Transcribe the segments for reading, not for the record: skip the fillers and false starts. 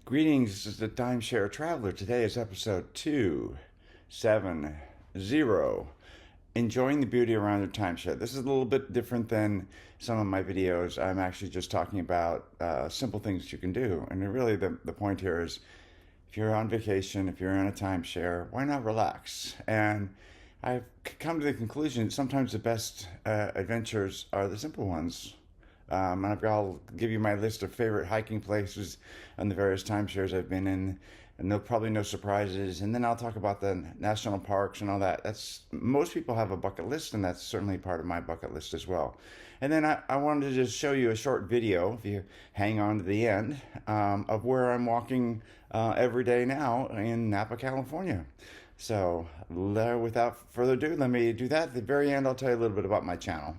Greetings, this is the Timeshare Traveler. Today is episode 270. Enjoying the beauty around your timeshare. This is a little bit different than some of my videos. I'm actually just talking about simple things you can do. And really, the point here is if you're on vacation, if you're in a timeshare, why not relax? And I've come to the conclusion that sometimes the best adventures are the simple ones. And I'll give you my list of favorite hiking places and the various timeshares I've been in, and there'll probably no surprises. And then I'll talk about the national parks and all that. That's most people have a bucket list, and that's certainly part of my bucket list as well. And then I wanted to just show you a short video, if you hang on to the end, of where I'm walking every day now in Napa, California. So without further ado, let me do that. At the very end, I'll tell you a little bit about my channel.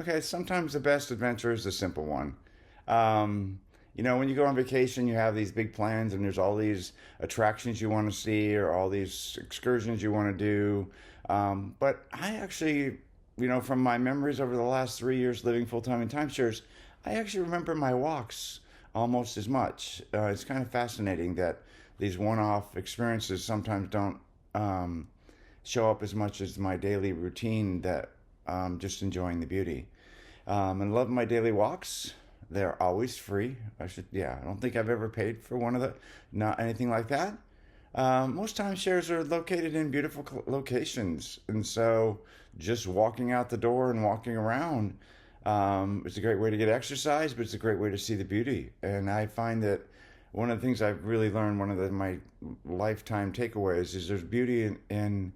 Okay, sometimes the best adventure is the simple one. When you go on vacation, you have these big plans and there's all these attractions you want to see or all these excursions you want to do. But I actually, from my memories over the last 3 years living full-time in timeshares, I actually remember my walks almost as much. It's kind of fascinating that these one-off experiences sometimes don't show up as much as my daily routine that just enjoying the beauty. And love my daily walks. They're always free. I don't think I've ever paid for one of the, not anything like that. Most timeshares are located in beautiful locations. And so just walking out the door and walking around, it's a great way to get exercise, but it's a great way to see the beauty. And I find that one of the things I've really learned, my lifetime takeaways is there's beauty in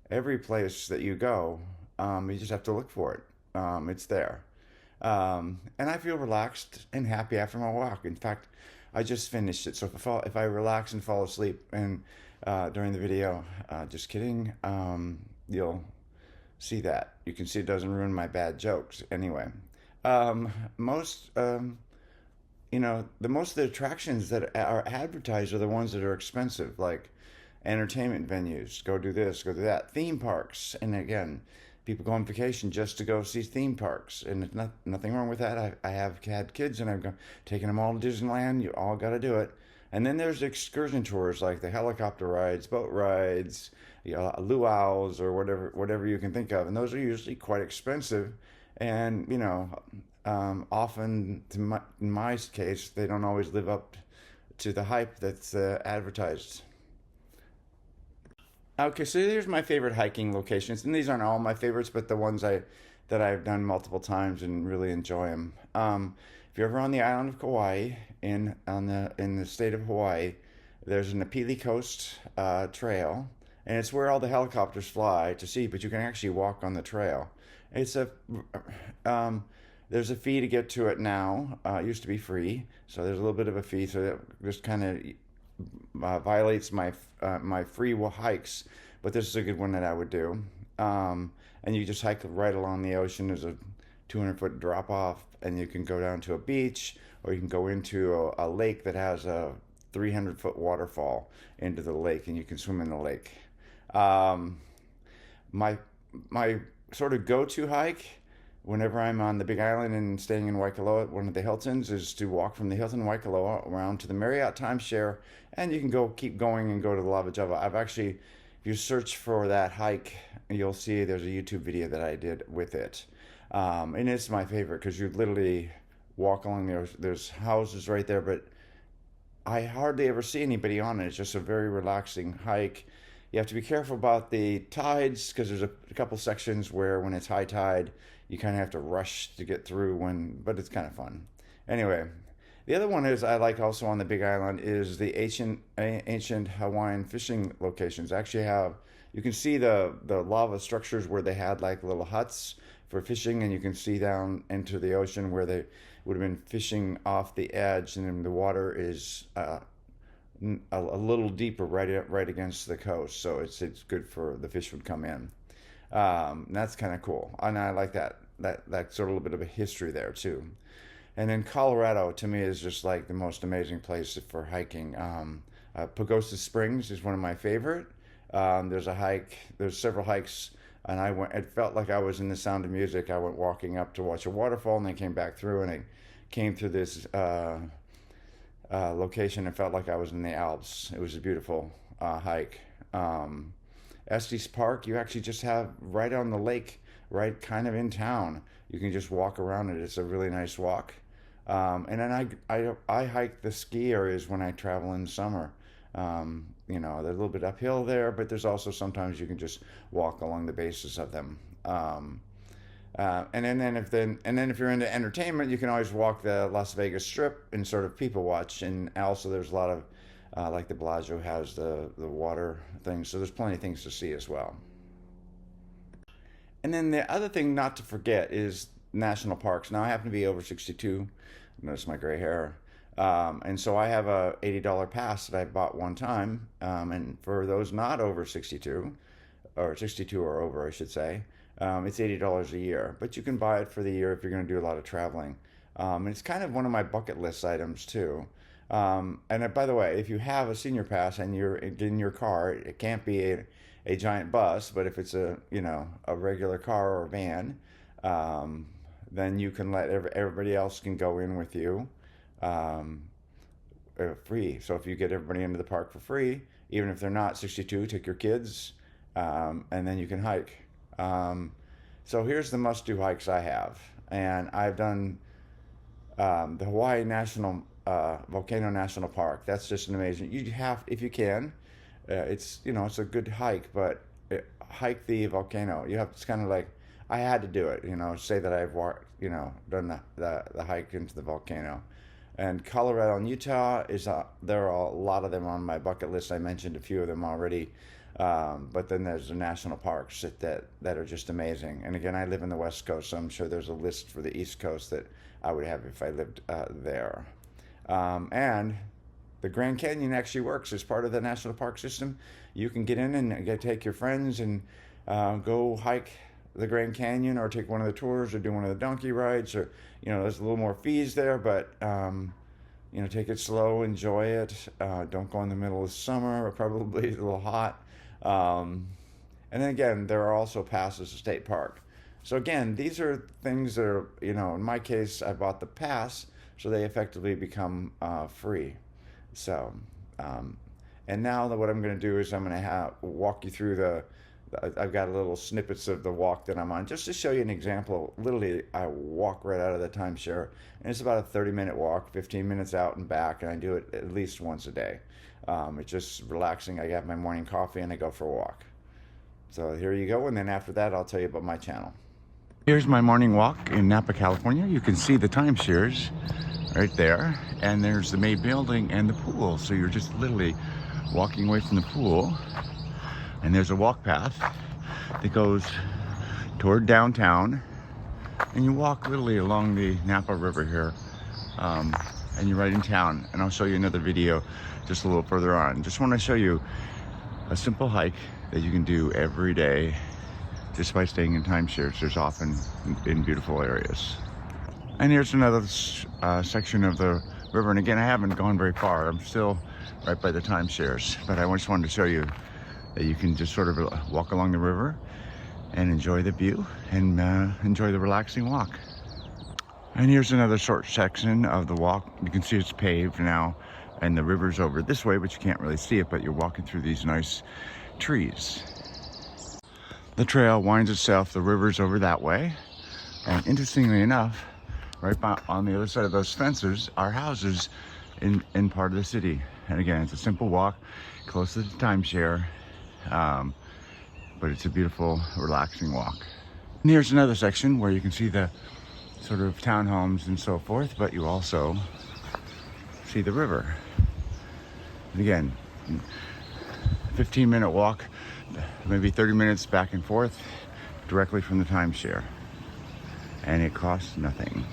every place that you go. You just have to look for it. It's there. And I feel relaxed and happy after my walk. In fact, I just finished it. So if I relax and fall asleep and during the video, just kidding, you'll see that. You can see it doesn't ruin my bad jokes. Anyway, the most of the attractions that are advertised are the ones that are expensive, like entertainment venues. Go do this, go do that. Theme parks, and again, people go on vacation just to go see theme parks, and there's nothing wrong with that. I have had kids, and I've taken them all to Disneyland. You all got to do it. And then there's excursion tours, like the helicopter rides, boat rides, luau's, or whatever you can think of. And those are usually quite expensive, and often, in my case, they don't always live up to the hype that's advertised. Okay, so here's my favorite hiking locations, and these aren't all my favorites, but the ones that I've done multiple times and really enjoy them. If you're ever on the island of Kauai, in the state of Hawaii, there's an Napili Coast trail, and it's where all the helicopters fly to see, but you can actually walk on the trail. There's a fee to get to it now. It used to be free, so there's a little bit of a fee, so that just kind of violates my free hikes, but this is a good one that I would do. And you just hike right along the ocean. There's a 200-foot drop off, and you can go down to a beach, or you can go into a lake that has a 300-foot waterfall into the lake, and you can swim in the lake. My sort of go-to hike whenever I'm on the Big Island and staying in Waikoloa at one of the Hiltons is to walk from the Hilton Waikoloa around to the Marriott Timeshare, and you can keep going and go to the Lava Java. If you search for that hike, you'll see there's a YouTube video that I did with it. And it's my favorite because you literally walk along there. There's houses right there, but I hardly ever see anybody on it. It's just a very relaxing hike. You have to be careful about the tides because there's a couple sections where when it's high tide, you kind of have to rush to get through but it's kind of fun. Anyway, the other one is I like also on the Big Island is the ancient Hawaiian fishing locations. Actually you can see the lava structures where they had like little huts for fishing, and you can see down into the ocean where they would have been fishing off the edge, and then the water is a little deeper right against the coast, so it's good for the fish would come in. That's kind of cool, and I like that sort of a little bit of a history there too. And then Colorado to me is just like the most amazing place for hiking. Pagosa Springs is one of my favorite. There's several hikes, and it felt like I was in The Sound of Music. I went walking up to watch a waterfall, and then came back through, and I came through this location. It felt like I was in the Alps. It was a beautiful hike. Estes Park, you actually just have right on the lake, right kind of in town. You can just walk around it. It's a really nice walk. And then I hike the ski areas when I travel in summer. They're a little bit uphill there, but there's also sometimes you can just walk along the bases of them. And then if you're into entertainment, you can always walk the Las Vegas Strip and sort of people watch. And also there's a lot of like the Bellagio has the water things, so there's plenty of things to see as well. And then the other thing not to forget is national parks. Now I happen to be over 62. Notice my gray hair. And so I have a $80 pass that I bought one time. And for those not over 62, or 62 or over, I should say, it's $80 a year. But you can buy it for the year if you're going to do a lot of traveling. And it's kind of one of my bucket list items too. By the way, if you have a senior pass and you're in your car, it can't be a giant bus, but if it's a regular car or van, then you can let everybody else can go in with you free. So if you get everybody into the park for free, even if they're not 62, take your kids, and then you can hike. So here's the must-do hikes I have, and I've done the Hawaii National Volcano National Park. That's just an amazing. You have, if you can, it's a good hike, but hike the volcano. It's kind of like I had to do it. Say that I've walked, done the hike into the volcano. And Colorado and Utah there are a lot of them on my bucket list. I mentioned a few of them already. But then there's the national parks that are just amazing. And again, I live in the West Coast, so I'm sure there's a list for the East Coast that I would have if I lived there. And the Grand Canyon actually works as part of the national park system. You can get in and take your friends and go hike the Grand Canyon, or take one of the tours, or do one of the donkey rides, or there's a little more fees there, but take it slow, enjoy it. Don't go in the middle of summer, or probably a little hot. And then again, there are also passes to State Park. So again, these are things that are, in my case, I bought the pass, so they effectively become free. So, and now what I'm going to do is I'm going to walk you through I've got little snippets of the walk that I'm on, just to show you an example. Literally, I walk right out of the timeshare, and it's about a 30-minute walk, 15 minutes out and back, and I do it at least once a day. It's just relaxing. I have my morning coffee and I go for a walk. So here you go, and then after that, I'll tell you about my channel. Here's my morning walk in Napa, California. You can see the timeshares right there, and there's the main building and the pool. So you're just literally walking away from the pool, and there's a walk path that goes toward downtown, and you walk literally along the Napa River here, and you're right in town. And I'll show you another video just a little further on. Just want to show you a simple hike that you can do every day just by staying in timeshares. There's often in beautiful areas. And here's another section of the river, and again, I haven't gone very far. I'm still right by the timeshares, but I just wanted to show you that you can just sort of walk along the river and enjoy the view and enjoy the relaxing walk. And here's another short section of the walk. You can see it's paved now, and the river's over this way, but you can't really see it, but you're walking through these nice trees. The trail winds itself, the river's over that way, and interestingly enough, right on the other side of those fences are houses in part of the city. And again, it's a simple walk close to the timeshare, but it's a beautiful, relaxing walk. And here's another section where you can see the sort of townhomes and so forth, but you also see the river. And again, 15-minute walk, maybe 30 minutes back and forth, directly from the timeshare. And it costs nothing.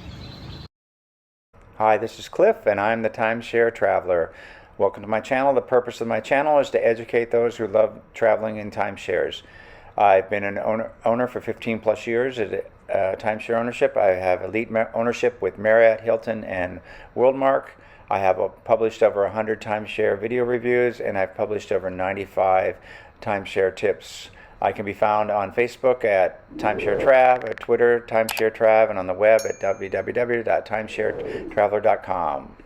Hi, this is Cliff, and I'm the Timeshare Traveler. Welcome to my channel. The purpose of my channel is to educate those who love traveling in timeshares. I've been an owner for 15 plus years at timeshare ownership. I have elite ownership with Marriott, Hilton, and Worldmark. I have published over 100 timeshare video reviews, and I've published over 95 timeshare tips. I can be found on Facebook at Timeshare Trav, at Twitter, Timeshare Trav, and on the web at www.timesharetraveler.com.